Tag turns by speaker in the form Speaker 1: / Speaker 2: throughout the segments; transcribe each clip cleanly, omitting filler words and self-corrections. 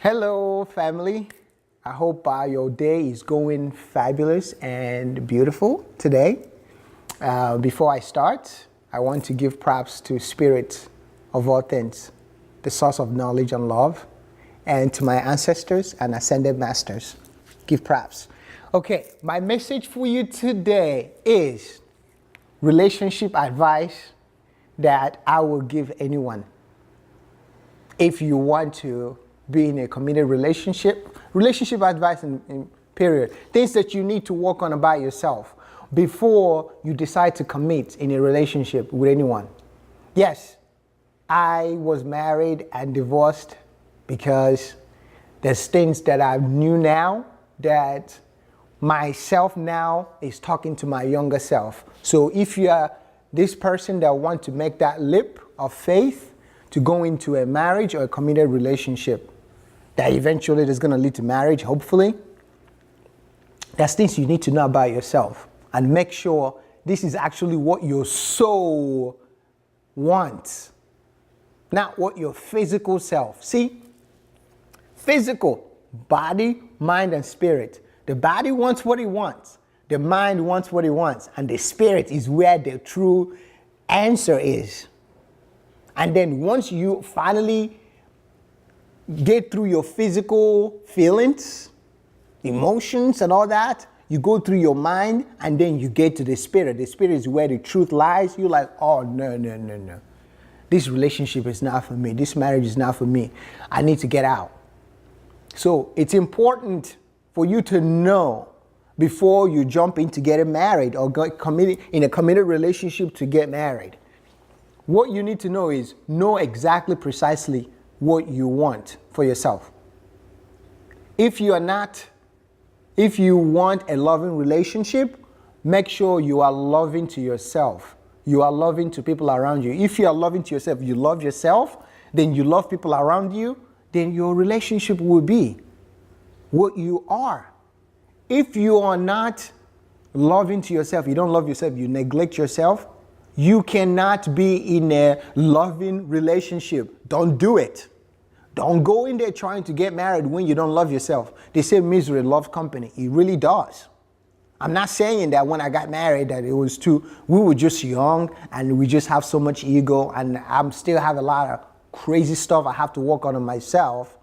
Speaker 1: Hello, family. I hope your day is going fabulous and beautiful today. Before I start, I want to give props to Spirit of all things, the source of knowledge and love, and to my ancestors and ascended masters. Give props. Okay, my message for you today is relationship advice that I will give anyone. If you want to be in a committed relationship advice in period, things that you need to work on about yourself before you decide to commit in a relationship with anyone. Yes, I was married and divorced because there's things that I knew now that myself now is talking to my younger self. So if you are this person that want to make that leap of faith to go into a marriage or a committed relationship that eventually is going to lead to marriage, hopefully, there's things you need to know about yourself and make sure this is actually what your soul wants, not what your physical self. See, physical, body, mind, and spirit. The body wants what it wants. The mind wants what it wants. And the spirit is where the true answer is. And then once you finally get through your physical feelings, emotions, and all that, you go through your mind, and then you get to the spirit. The spirit is where the truth lies. You're like, oh, no. This relationship is not for me. This marriage is not for me. I need to get out. So it's important for you to know before you jump into getting married or in a committed relationship to get married. What you need to know is know exactly precisely what you want for yourself. If you want a loving relationship, make sure you are loving to yourself. You are loving to people around you. If you are loving to yourself, you love yourself, then you love people around you, then your relationship will be what you are. If you are not loving to yourself, you don't love yourself, you neglect yourself, you cannot be in a loving relationship. Don't do it. Don't go in there trying to get married when you don't love yourself. They say misery loves company. It really does. I'm not saying that when I got married that we were just young and we just have so much ego, and I still have a lot of crazy stuff I have to work on myself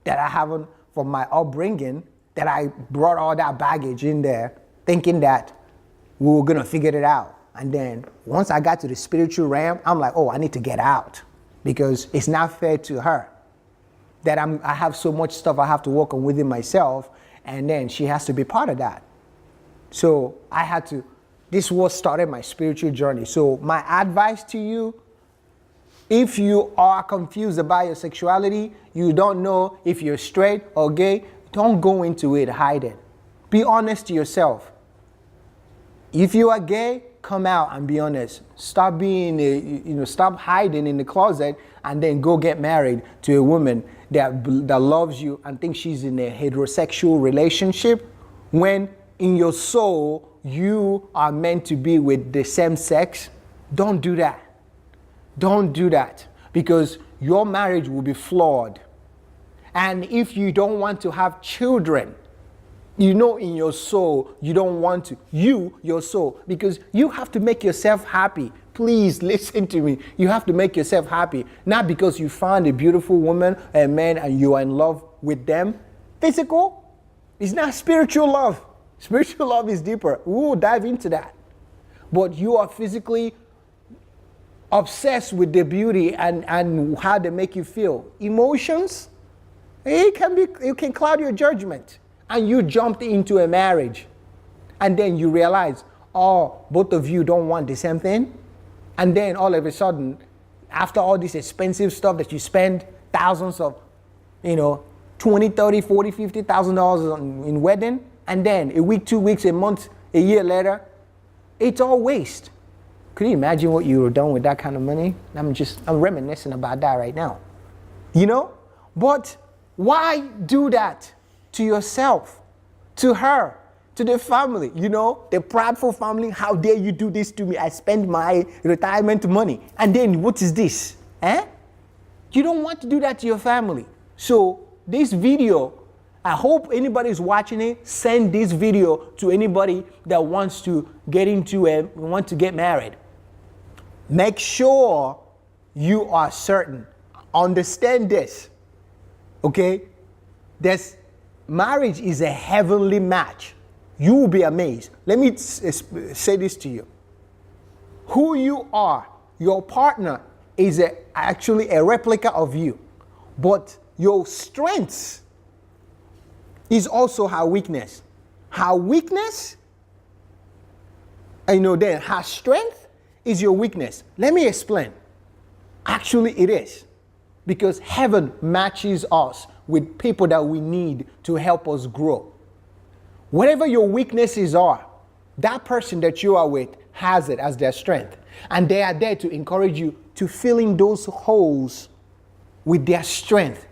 Speaker 1: that I haven't from my upbringing, that I brought all that baggage in there thinking that we were going to figure it out. And then once I got to the spiritual realm, I'm like, oh, I need to get out because it's not fair to her that I have so much stuff I have to work on within myself, and then she has to be part of that. So this was started my spiritual journey. So my advice to you, if you are confused about your sexuality, you don't know if you're straight or gay, don't go into it hiding. Be honest to yourself. If you are gay, come out and be honest. Stop stop hiding in the closet and then go get married to a woman that loves you and thinks she's in a heterosexual relationship when in your soul you are meant to be with the same sex. Don't do that. Don't do that because your marriage will be flawed. And if you don't want to have children, you know in your soul, you don't want to. Your soul, because you have to make yourself happy. Please listen to me. You have to make yourself happy. Not because you found a beautiful woman, a man, and you are in love with them. Physical is not spiritual love. Spiritual love is deeper. We will dive into that. But you are physically obsessed with their beauty and how they make you feel. Emotions, it can cloud your judgment. And you jumped into a marriage. And then you realize, oh, both of you don't want the same thing. And then all of a sudden, after all this expensive stuff that you spend thousands of, 20, 30, 40, $50,000 in wedding, and then a week, 2 weeks, a month, a year later, it's all waste. Could you imagine what you were done with that kind of money? I'm reminiscing about that right now. But why do that to yourself, to her, to the family, the prideful family. How dare you do this to me? I spend my retirement money. And then what is this? You don't want to do that to your family. So this video, I hope anybody is watching it, send this video to anybody that wants to get married. Make sure you are certain. Understand this. Okay? Marriage is a heavenly match. You will be amazed. Let me say this to you. Who you are, your partner is actually a replica of you. But your strengths is also her weakness. Her weakness, then her strength is your weakness. Let me explain. Actually, it is. Because heaven matches us with people that we need to help us grow. Whatever your weaknesses are, that person that you are with has it as their strength. And they are there to encourage you to fill in those holes with their strength.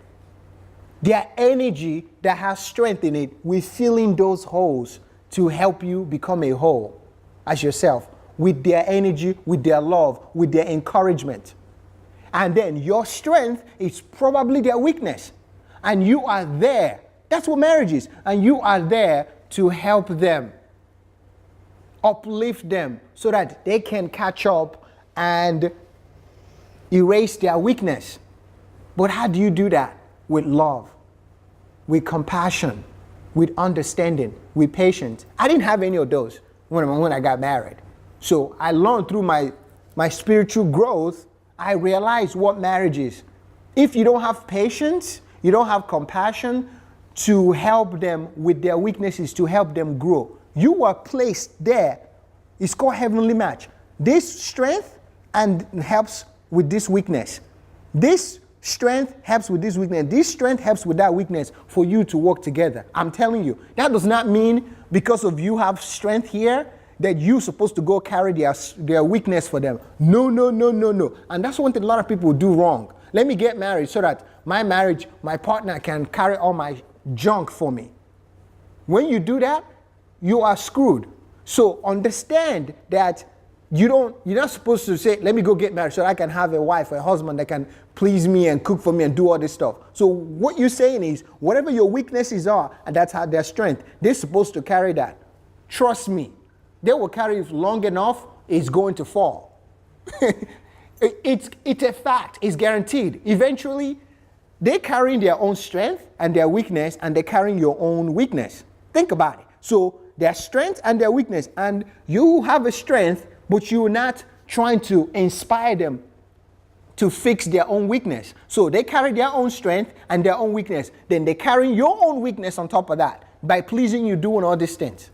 Speaker 1: Their energy that has strength in it, we fill in those holes to help you become a whole as yourself, with their energy, with their love, with their encouragement. And then your strength is probably their weakness. And you are there. That's what marriage is. And you are there to help them, uplift them, so that they can catch up and erase their weakness. But how do you do that? With love, with compassion, with understanding, with patience. I didn't have any of those when I got married. So I learned through my spiritual growth, I realized what marriage is. If you don't have patience, you don't have compassion to help them with their weaknesses, to help them grow, you are placed there. It's called heavenly match. This strength and helps with this weakness. This strength helps with this weakness. This strength helps with that weakness for you to work together. I'm telling you, that does not mean because of you have strength here that you're supposed to go carry their weakness for them. No. And that's one thing a lot of people do wrong. Let me get married so that my partner can carry all my junk for me. When you do that, you are screwed. So understand that you're not supposed to say, let me go get married so I can have a wife or a husband that can please me and cook for me and do all this stuff. So what you're saying is, whatever your weaknesses are, and that's how their strength, they're supposed to carry that. Trust me. They will carry it long enough, it's going to fall. It's a fact. It's guaranteed. Eventually, they're carrying their own strength and their weakness, and they're carrying your own weakness. Think about it. So their strength and their weakness, and you have a strength, but you're not trying to inspire them to fix their own weakness. So they carry their own strength and their own weakness. Then they carry your own weakness on top of that by pleasing you, doing all these things.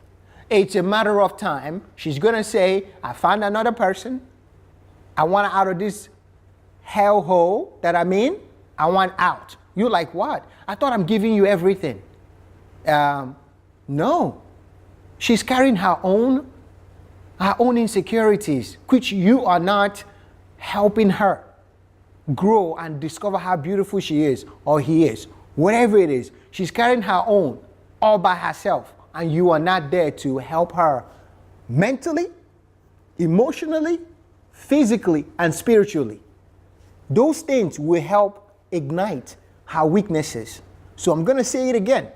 Speaker 1: It's a matter of time. She's going to say, I found another person. I want out of this hellhole that I'm in. I want out. You're like, what? I thought I'm giving you everything. No. She's carrying her own insecurities, which you are not helping her grow and discover how beautiful she is or he is. Whatever it is, she's carrying her own all by herself. And you are not there to help her mentally, emotionally, physically, and spiritually. Those things will help ignite her weaknesses. So I'm going to say it again.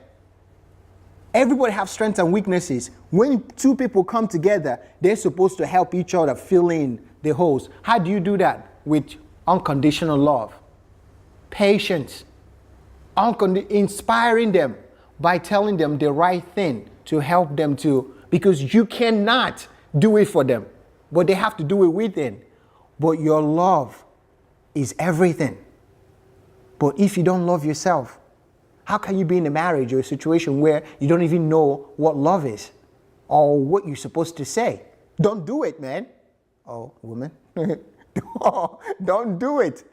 Speaker 1: Everybody has strengths and weaknesses. When two people come together, they're supposed to help each other fill in the holes. How do you do that? With unconditional love, patience, inspiring them by telling them the right thing to help them because you cannot do it for them, but they have to do it within. But your love is everything. But if you don't love yourself, how can you be in a marriage or a situation where you don't even know what love is or what you're supposed to say? Don't do it, man. Oh, woman. Don't do it.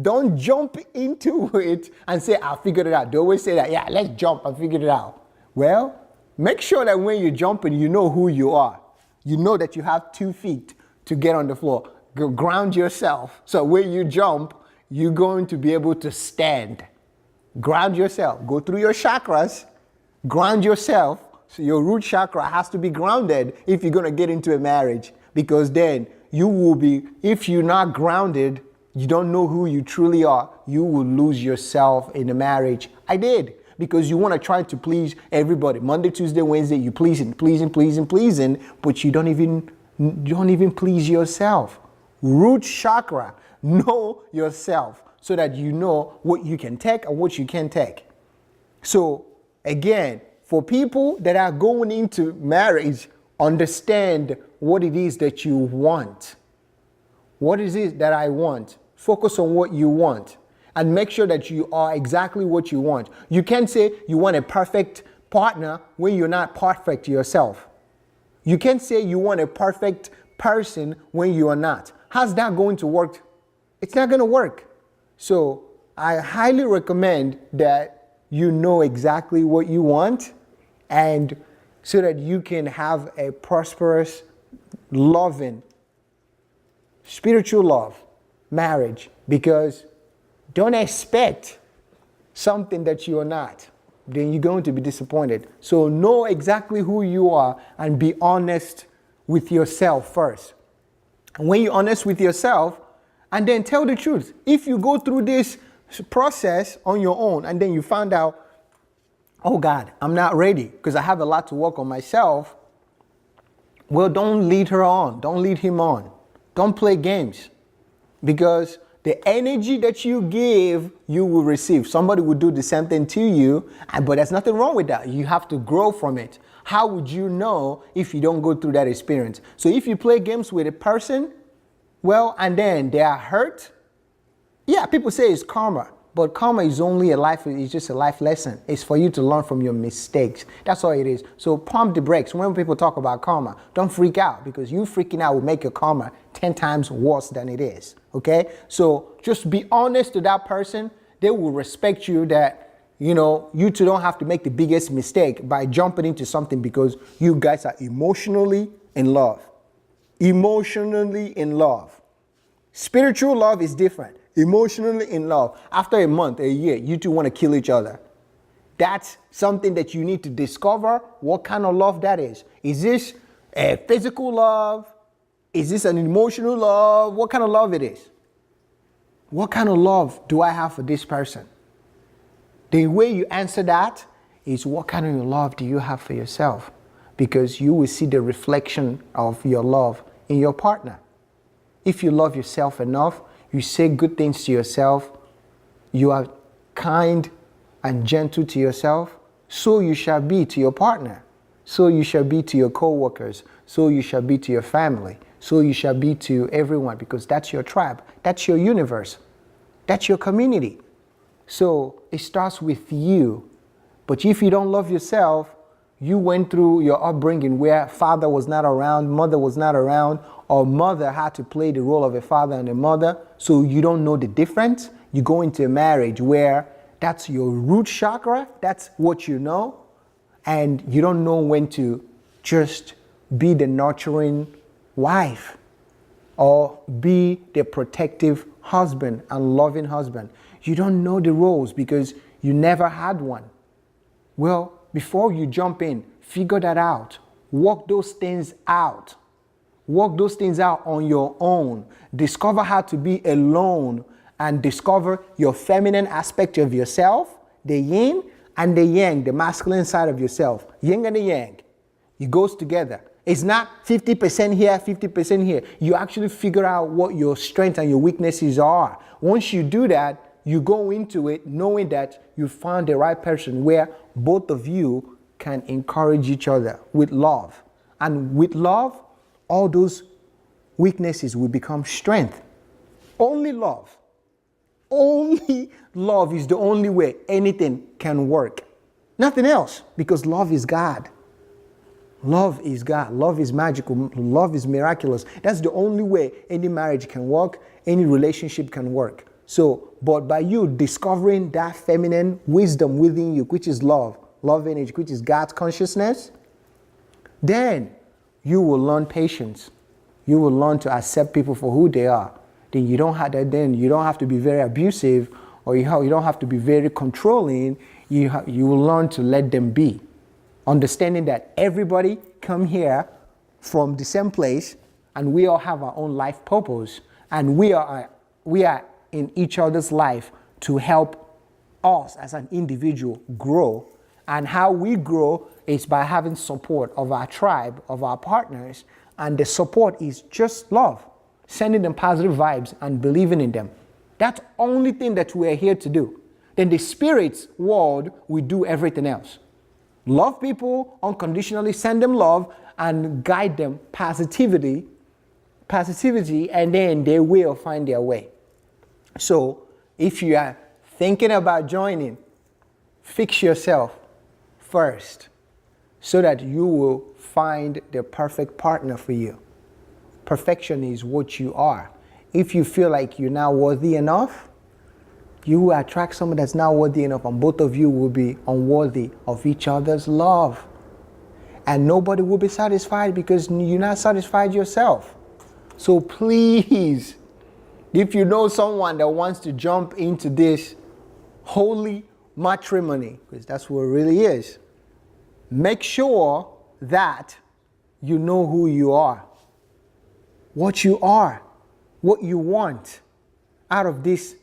Speaker 1: Don't jump into it and say, I'll figure it out. They always say that, yeah, let's jump and figure it out. Well, make sure that when you're jumping, you know who you are. You know that you have 2 feet to get on the floor. Ground yourself. So when you jump, you're going to be able to stand. Ground yourself. Go through your chakras. Ground yourself So your root chakra has to be grounded if you're going to get into a marriage, because then you will be, if you're not grounded, you don't know who you truly are, you will lose yourself in the marriage. I did, because you want to try to please everybody. Monday, Tuesday, Wednesday, you pleasing, but you don't even please yourself. Root chakra, know yourself so that you know what you can take and what you can't take. So again, for people that are going into marriage, understand what it is that you want. What is it that I want? Focus on what you want and make sure that you are exactly what you want. You can't say you want a perfect partner when you're not perfect yourself. You can't say you want a perfect person when you are not. How's that going to work? It's not going to work. So I highly recommend that you know exactly what you want, and so that you can have a prosperous, loving, spiritual love marriage. Because don't expect something that you are not. Then you're going to be disappointed. So know exactly who you are and be honest with yourself first. And when you're honest with yourself, and then tell the truth. If you go through this process on your own and then you find out, oh God, I'm not ready because I have a lot to work on myself, well, don't lead her on. Don't lead him on. Don't play games, because the energy that you give, you will receive. Somebody will do the same thing to you, but there's nothing wrong with that. You have to grow from it. How would you know if you don't go through that experience? So if you play games with a person, well, and then they are hurt, yeah, people say it's karma. But karma is only it's just a life lesson. It's for you to learn from your mistakes. That's all it is. So pump the brakes. When people talk about karma, don't freak out, because you freaking out will make your karma 10 times worse than it is. Okay? So just be honest to that person. They will respect you, that, you know, you two don't have to make the biggest mistake by jumping into something, because you guys are emotionally in love. Emotionally in love. Spiritual love is different. Emotionally in love. After a month, a year, you two want to kill each other. That's something that you need to discover what kind of love that is. Is this a physical love? Is this an emotional love? What kind of love it is? What kind of love do I have for this person? The way you answer that is, what kind of love do you have for yourself? Because you will see the reflection of your love in your partner. If you love yourself enough, you say good things to yourself, you are kind and gentle to yourself, so you shall be to your partner. So you shall be to your co-workers. So you shall be to your family. So you shall be to everyone, because that's your tribe. That's your universe. That's your community. So it starts with you. But if you don't love yourself, you went through your upbringing where father was not around, mother was not around, or mother had to play the role of a father and a mother, so you don't know the difference. You go into a marriage where that's your root chakra, that's what you know, and you don't know when to just be the nurturing wife or be the protective husband and loving husband. You don't know the roles because you never had one. Well, before you jump in, figure that out. Work those things out. Work those things out on your own. Discover how to be alone, and discover your feminine aspect of yourself, the yin and the yang, the masculine side of yourself. Yin and the yang. It goes together. It's not 50% here, 50% here. You actually figure out what your strengths and your weaknesses are. Once you do that, you go into it knowing that you found the right person where both of you can encourage each other with love. And with love, all those weaknesses will become strength. Only love. Only love is the only way anything can work. Nothing else, because love is God. Love is God. Love is magical. Love is miraculous. That's the only way any marriage can work, any relationship can work. So, but by you discovering that feminine wisdom within you, which is love energy, which is God's consciousness, then you will learn patience. You will learn to accept people for who they are. Then you don't have to be very abusive, or you don't have to be very controlling. You will learn to let them be. Understanding that everybody come here from the same place and we all have our own life purpose, and we are in each other's life to help us as an individual grow. And how we grow is by having support of our tribe, of our partners, and the support is just love, sending them positive vibes and believing in them. That's the only thing that we're here to do. Then the spirit's world, we do everything else. Love people unconditionally, send them love, and guide them positivity, and then they will find their way. So if you are thinking about joining, fix yourself first so that you will find the perfect partner for you. Perfection is what you are. If you feel like you're not worthy enough, you will attract someone that's not worthy enough, and both of you will be unworthy of each other's love. And nobody will be satisfied because you're not satisfied yourself. So please, if you know someone that wants to jump into this holy matrimony, because that's what it really is, make sure that you know who you are, what you are, what you want out of this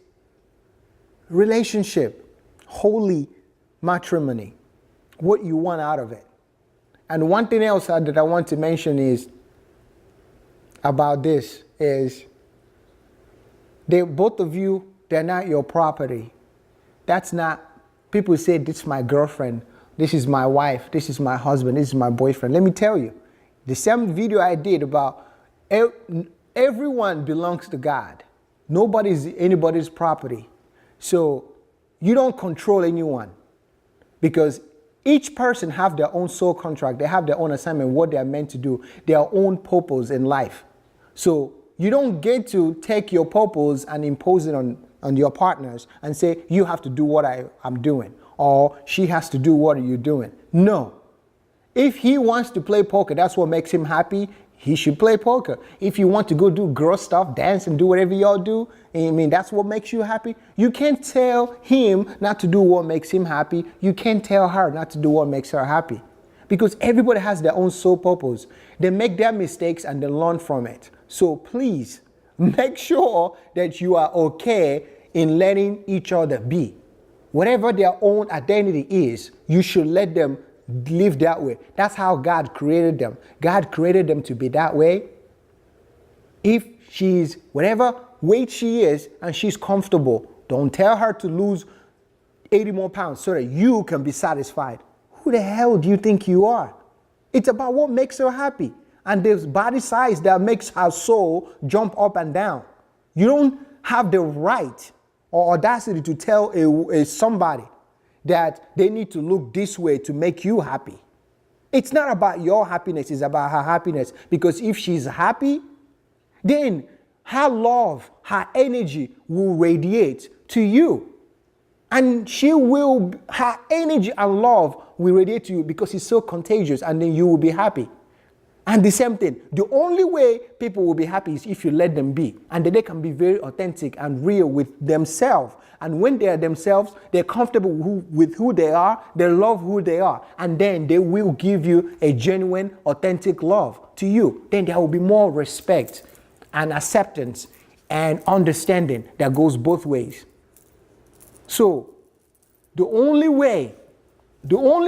Speaker 1: relationship, holy matrimony, what you want out of it. And one thing else that I want to mention is about this is both of you, they're not your property. That's not, people say, this is my girlfriend, this is my wife, this is my husband, this is my boyfriend. Let me tell you, the same video I did about everyone belongs to God. Nobody's anybody's property. So you don't control anyone, because each person have their own soul contract. They have their own assignment, what they are meant to do, their own purpose in life. So you don't get to take your purpose and impose it on your partners and say, you have to do what I'm doing, or she has to do what you're doing. No. If he wants to play poker, that's what makes him happy, he should play poker. If you want to go do girl stuff, dance and do whatever y'all do, I mean, that's what makes you happy. You can't tell him not to do what makes him happy. You can't tell her not to do what makes her happy. Because everybody has their own soul purpose. They make their mistakes and they learn from it. So please, make sure that you are okay in letting each other be. Whatever their own identity is, you should let them live that way. That's how God created them. God created them to be that way. If she's whatever weight she is and she's comfortable, don't tell her to lose 80 more pounds so that you can be satisfied. Who the hell do you think you are? It's about what makes her happy. And there's body size that makes her soul jump up and down. You don't have the right or audacity to tell somebody that they need to look this way to make you happy. It's not about your happiness, it's about her happiness. Because if she's happy, then her love, her energy will radiate to you. And her energy and love will radiate to you because it's so contagious, and then you will be happy. And the same thing, the only way people will be happy is if you let them be. And then they can be very authentic and real with themselves. And when they are themselves, they're comfortable with who they are, they love who they are. And then they will give you a genuine, authentic love to you. Then there will be more respect and acceptance and understanding that goes both ways. So the only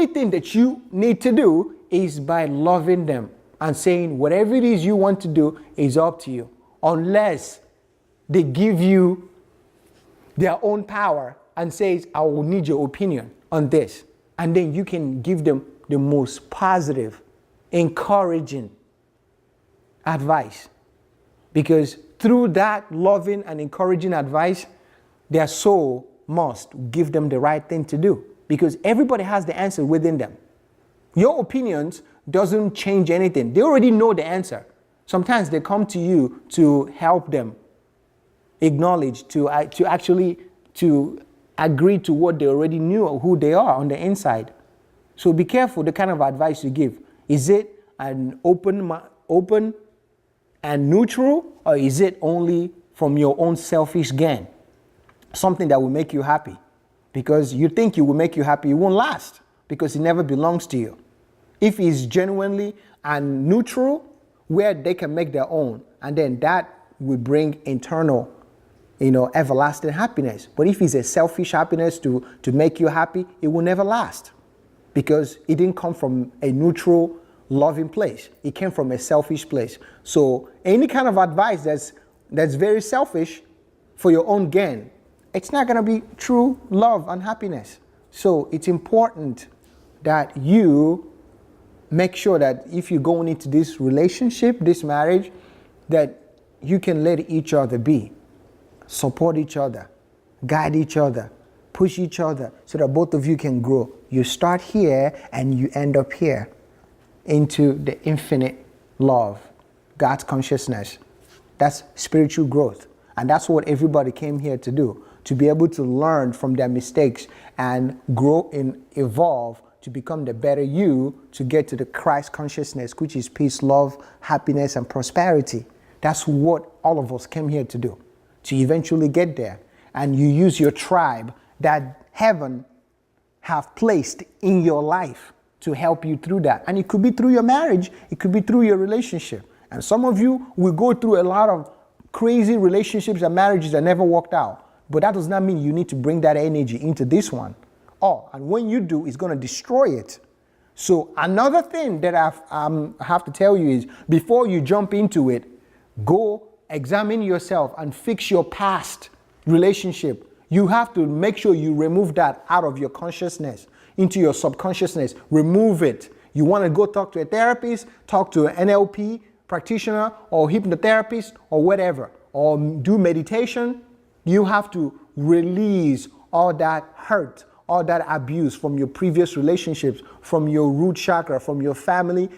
Speaker 1: thing that you need to do is by loving them and saying whatever it is you want to do is up to you, unless they give you their own power and says, I will need your opinion on this. And then you can give them the most positive, encouraging advice. Because through that loving and encouraging advice, their soul must give them the right thing to do. Because everybody has the answer within them. Your opinions doesn't change anything. They already know the answer. Sometimes they come to you to help them acknowledge, to agree to what they already knew or who they are on the inside. So be careful the kind of advice you give. Is it an open and neutral, or is it only from your own selfish gain? Something that will make you happy. Because you think it will make you happy, it won't last because it never belongs to you. If it's genuinely and neutral, where they can make their own, and then that will bring internal, everlasting happiness. But if it's a selfish happiness to make you happy, it will never last, because it didn't come from a neutral, loving place. It came from a selfish place. So any kind of advice that's very selfish for your own gain, it's not going to be true love and happiness. So it's important that you make sure that if you're going into this relationship, this marriage, that you can let each other be, support each other, guide each other, push each other, so that both of you can grow. You start here and you end up here into the infinite love, God's consciousness. That's spiritual growth. And that's what everybody came here to do, to be able to learn from their mistakes and grow and evolve to become the better you, to get to the Christ consciousness, which is peace, love, happiness, and prosperity. That's what all of us came here to do, to eventually get there. And you use your tribe that heaven have placed in your life to help you through that. And it could be through your marriage, it could be through your relationship. And some of you will go through a lot of crazy relationships and marriages that never worked out. But that does not mean you need to bring that energy into this one. And when you do, it's going to destroy it. So another thing that I have to tell you is, before you jump into it, go examine yourself and fix your past relationship. You have to make sure you remove that out of your consciousness, into your subconsciousness. Remove it. You want to go talk to a therapist, talk to an NLP practitioner or hypnotherapist or whatever, or do meditation. You have to release all that hurt, all that abuse from your previous relationships, from your root chakra, from your family,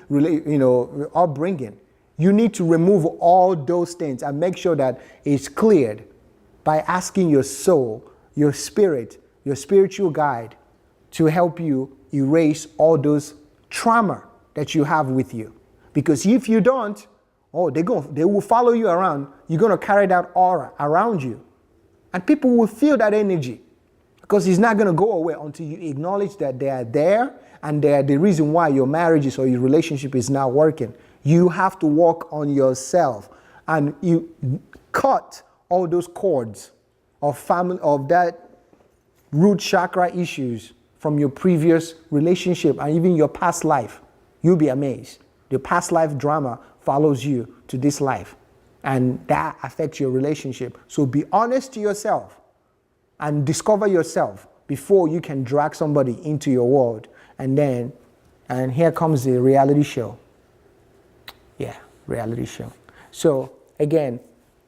Speaker 1: upbringing. You need to remove all those things and make sure that it's cleared by asking your soul, your spirit, your spiritual guide to help you erase all those trauma that you have with you. Because if you don't, they will follow you around. You're going to carry that aura around you. And people will feel that energy, because it's not going to go away until you acknowledge that they are there and they are the reason why your marriage or your relationship is not working. You have to work on yourself, and you cut all those cords of family, of that root chakra issues from your previous relationship and even your past life. You'll be amazed. The past life drama follows you to this life, and that affects your relationship. So be honest to yourself and discover yourself before you can drag somebody into your world. And here comes the reality show. Yeah, reality show. So again,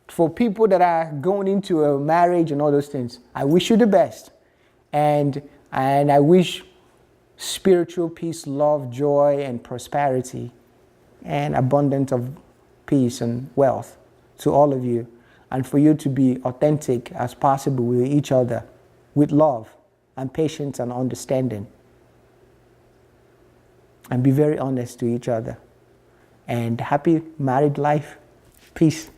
Speaker 1: for people that are going into a marriage and all those things, I wish you the best. And I wish spiritual peace, love, joy, and prosperity, and abundance of peace and wealth to all of you. And for you to be authentic as possible with each other, with love and patience and understanding. And be very honest to each other. And happy married life. Peace.